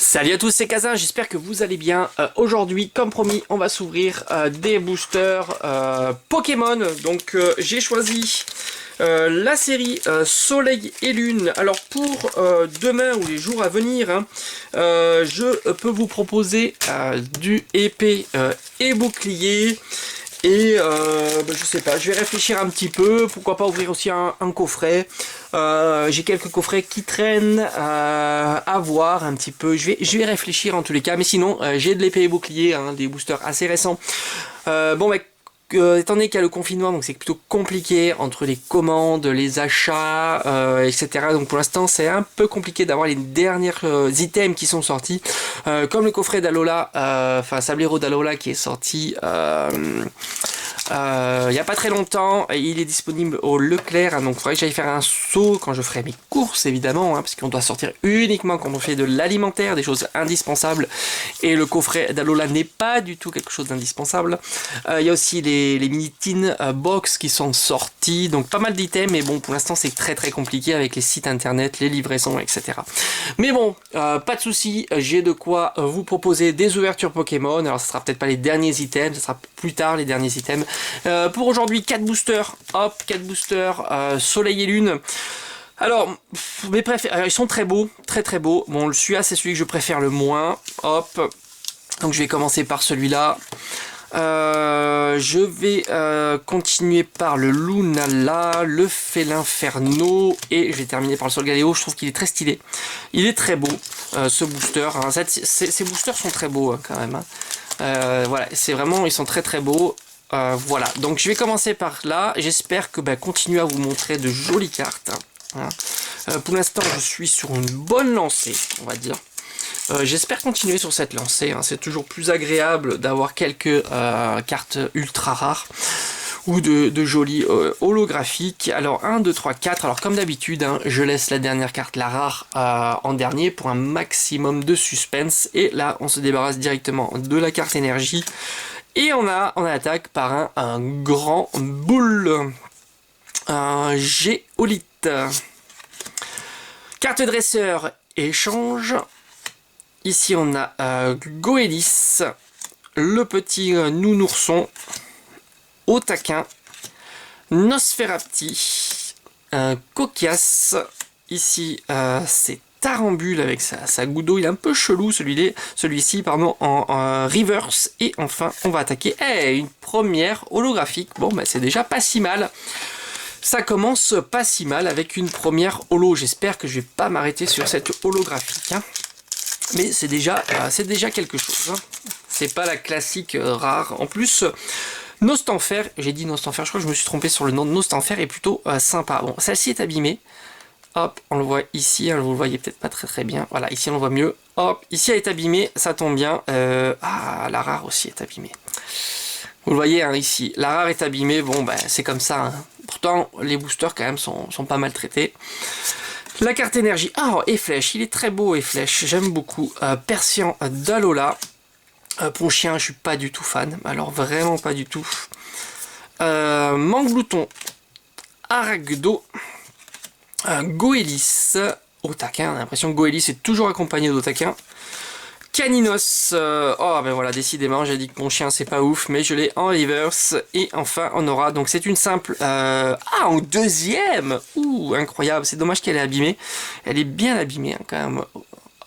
Salut à tous, c'est Kazin, j'espère que vous allez bien. Aujourd'hui, comme promis, on va s'ouvrir des boosters Pokémon. Donc j'ai choisi la série Soleil et Lune. Alors pour demain ou les jours à venir, hein, je peux vous proposer du épée et bouclier. Et je sais pas, je vais réfléchir un petit peu, pourquoi pas ouvrir aussi un coffret. J'ai quelques coffrets qui traînent à voir un petit peu. Je vais réfléchir en tous les cas, mais sinon j'ai de l'épée et bouclier, hein, des boosters assez récents. Étant donné qu'il y a le confinement, donc c'est plutôt compliqué entre les commandes, les achats, etc. Donc pour l'instant c'est un peu compliqué d'avoir les dernières items qui sont sortis, comme le coffret d'Alola, Sablero d'Alola qui est sorti il n'y a pas très longtemps. Il est disponible au Leclerc, hein, donc il faudrait que j'aille faire un saut quand je ferai mes courses évidemment, hein, parce qu'on doit sortir uniquement quand on fait de l'alimentaire, des choses indispensables, et le coffret d'Alola n'est pas du tout quelque chose d'indispensable. Il y a aussi les mini tin box qui sont sortis, donc pas mal d'items, mais bon pour l'instant c'est très compliqué avec les sites internet, les livraisons, etc. Mais bon, pas de soucis, j'ai de quoi vous proposer des ouvertures Pokémon. Alors ça sera peut-être pas les derniers items, ça sera plus tard les derniers items. Pour aujourd'hui, 4 boosters, hop, 4 boosters, Soleil et Lune. Alors, mes préférés, ils sont très beaux, très beaux. Bon, celui-là, c'est celui que je préfère le moins, hop. Donc je vais commencer par celui-là. Je vais continuer par le Lunala, le Félinferno, et je vais terminer par le Solgaleo. Je trouve qu'il est très stylé. Il est très beau, ce booster. Hein. Ces boosters sont très beaux, hein, quand même. Hein. Voilà, c'est vraiment, ils sont très beaux. Voilà, donc je vais commencer par là. J'espère que continuer à vous montrer de jolies cartes. Hein. Pour l'instant, je suis sur une bonne lancée, on va dire. J'espère continuer sur cette lancée. Hein. C'est toujours plus agréable d'avoir quelques cartes ultra rares ou de jolies holographiques. Alors 1, 2, 3, 4. Alors comme d'habitude, hein, je laisse la dernière carte, la rare, en dernier pour un maximum de suspense. Et là, on se débarrasse directement de la carte énergie. Et on attaque par un grand boule. Un géolithe. Carte dresseur, échange. Ici on a Goélis, le petit nounourson, au taquin, Nosferapti, Coquias. Ici c'est Tarambule avec sa goutte d'eau, il est un peu chelou celui-ci en reverse. Et enfin on va attaquer une première holographique. Bon c'est déjà pas si mal. Ça commence pas si mal avec une première holo. J'espère que je vais pas m'arrêter sur cette holographique. Hein. Mais c'est déjà quelque chose. Hein. C'est pas la classique rare. En plus, Nostanfer, j'ai dit Nostanfer, je crois que je me suis trompé sur le nom de Nostanfer, est plutôt sympa. Bon, celle-ci est abîmée. Hop, on le voit ici, hein, vous le voyez peut-être pas très bien. Voilà, ici on le voit mieux. Hop, ici elle est abîmée, ça tombe bien. La rare aussi est abîmée. Vous le voyez hein, ici, la rare est abîmée. Bon, c'est comme ça. Hein. Pourtant, les boosters quand même sont pas mal traités. La carte énergie. Et flèche. Il est très beau et flèche. J'aime beaucoup. Persian d'Alola. Ponchien, je suis pas du tout fan. Alors vraiment pas du tout. Manglouton. Aragdo. Goélis. Otaquin. On a l'impression que Goélis est toujours accompagné d'Otaquin. Caninos. Voilà, décidément, j'ai dit que mon chien c'est pas ouf, mais je l'ai en reverse. Et enfin, on aura, donc c'est une simple... en deuxième. Incroyable, c'est dommage qu'elle est abîmée. Elle est bien abîmée, hein, quand même.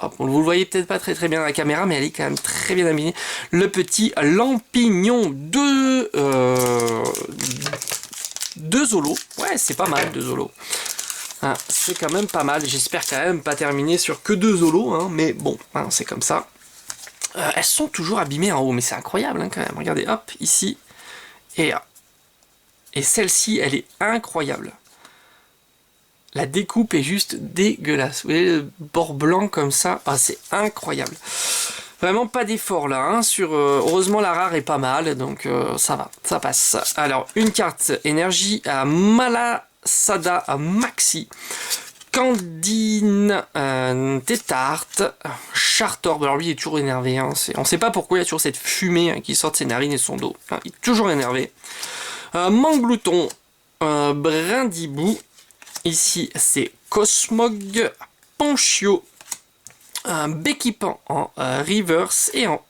Hop, vous le voyez peut-être pas très bien dans la caméra, mais elle est quand même très bien abîmée. Le petit Lampignon de... deux Zolo. Ouais, c'est pas mal, 2 Zolo. Hein, c'est quand même pas mal. J'espère quand même pas terminer sur que 2 Zolos, hein, mais bon, hein, c'est comme ça. Elles sont toujours abîmées en haut, mais c'est incroyable hein, quand même. Regardez, hop, ici. Et celle-ci, elle est incroyable. La découpe est juste dégueulasse. Vous voyez le bord blanc comme ça. C'est incroyable. Vraiment pas d'effort là. Hein, heureusement, la rare est pas mal, donc ça va, ça passe. Alors, une carte énergie à Malasada Maxi. Candine, Tétarte, Chartorbe. Alors lui il est toujours énervé. Hein. On ne sait pas pourquoi il y a toujours cette fumée hein, qui sort de ses narines et de son dos. Hein, il est toujours énervé. Manglouton, Brindibou. Ici c'est Cosmog, Ponchio, un Bekipan en reverse et en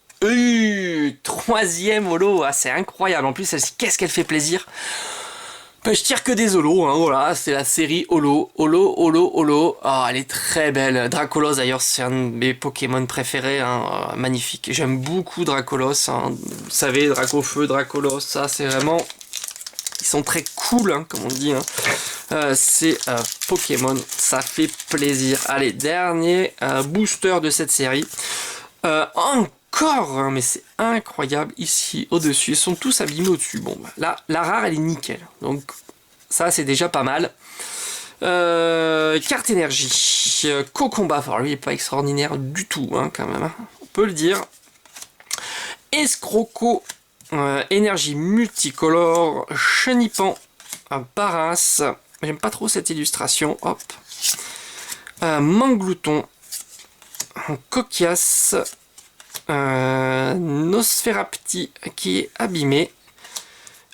troisième holo. Ah, c'est incroyable. En plus, celle-ci, qu'est-ce qu'elle fait plaisir. Ben, je tire que des holos, hein, voilà, c'est la série holo, holo, holo, holo. Ah, elle est très belle. Dracolos, d'ailleurs, c'est un de mes Pokémon préférés, hein, magnifique. J'aime beaucoup Dracolos, hein. Vous savez, Dracofeu, Dracolos, ça, c'est vraiment... Ils sont très cool, hein, comme on dit, hein. C'est Pokémon, ça fait plaisir. Allez, dernier booster de cette série. Encore, hein, mais c'est incroyable, ici, au-dessus, ils sont tous abîmés au-dessus. Bon, bah, là, la rare, elle est nickel. Donc, ça, c'est déjà pas mal. Carte énergie. Cocomba, alors lui, il n'est pas extraordinaire du tout, hein, quand même. Hein, on peut le dire. Escroco, énergie multicolore. Chenipan, Paras. J'aime pas trop cette illustration. Hop. Manglouton. Coquias. Nosferapti qui est abîmé.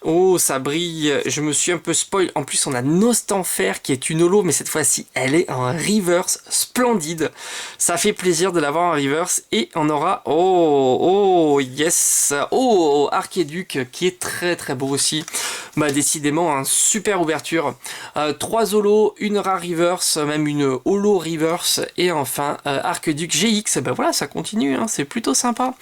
Oh, ça brille. Je me suis un peu spoil. En plus, on a Nostanfer qui est une holo, mais cette fois-ci, elle est en reverse splendide. Ça fait plaisir de l'avoir en reverse. Et on aura... Oh, yes. Oh, Archéduc qui est très très beau aussi. Bah, décidément, hein, super ouverture. 3 holos, une rare reverse, même une holo reverse. Et enfin, Archéduc GX. Bah voilà, ça continue. Hein, c'est plutôt sympa.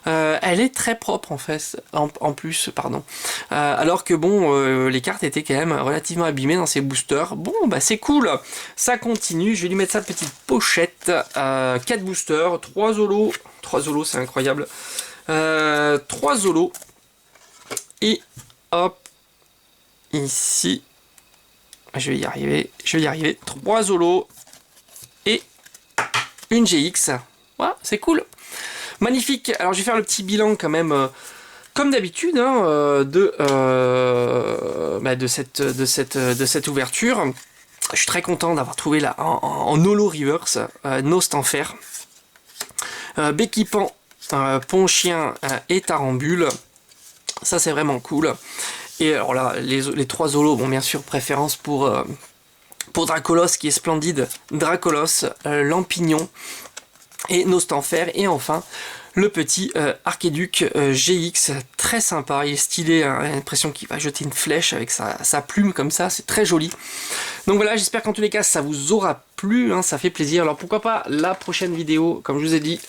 Elle est très propre en fait, en plus, pardon. Alors que bon, les cartes étaient quand même relativement abîmées dans ces boosters. Bon, bah c'est cool, ça continue. Je vais lui mettre sa petite pochette. 4 boosters, 3 holos. 3 holos, c'est incroyable. 3 holos. Et hop, ici, je vais y arriver. 3 holos et une GX. Voilà, c'est cool. Magnifique. Alors je vais faire le petit bilan quand même, comme d'habitude, hein, de cette ouverture. Je suis très content d'avoir trouvé là en holo reverse Nostanfer, Bekipan, Ponchien et Tarambule. Ça c'est vraiment cool. Et alors là, les 3 holos, bon bien sûr préférence pour Dracolos qui est splendide, Dracolos, Lampignon et Nostanfer, et enfin le petit Archéduc GX, très sympa, il est stylé, hein, j'ai l'impression qu'il va jeter une flèche avec sa plume comme ça, c'est très joli. Donc voilà, j'espère qu'en tous les cas ça vous aura plu, hein, ça fait plaisir. Alors pourquoi pas la prochaine vidéo, comme je vous ai dit,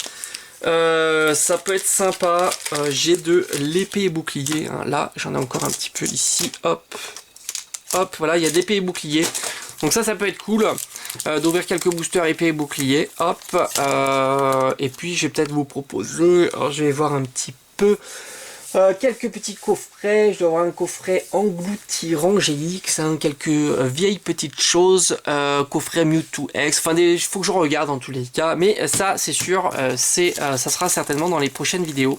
ça peut être sympa. J'ai de l'épée et bouclier, hein, là j'en ai encore un petit peu ici, hop, hop, voilà, il y a d'épée et bouclier. Donc ça peut être cool, d'ouvrir quelques boosters épée et bouclier, hop, et puis je vais peut-être vous proposer, alors je vais voir un petit peu, quelques petits coffrets. Je dois avoir un coffret engloutirant GX, hein, quelques vieilles petites choses, coffret Mewtwo X, enfin il faut que je regarde en tous les cas, mais ça c'est sûr, ça sera certainement dans les prochaines vidéos.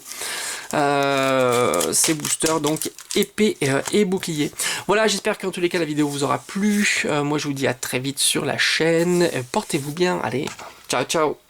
Ces boosters donc épée et bouclier. Voilà, j'espère qu'en tous les cas la vidéo vous aura plu. Moi je vous dis à très vite sur la chaîne, portez-vous bien, allez, ciao ciao.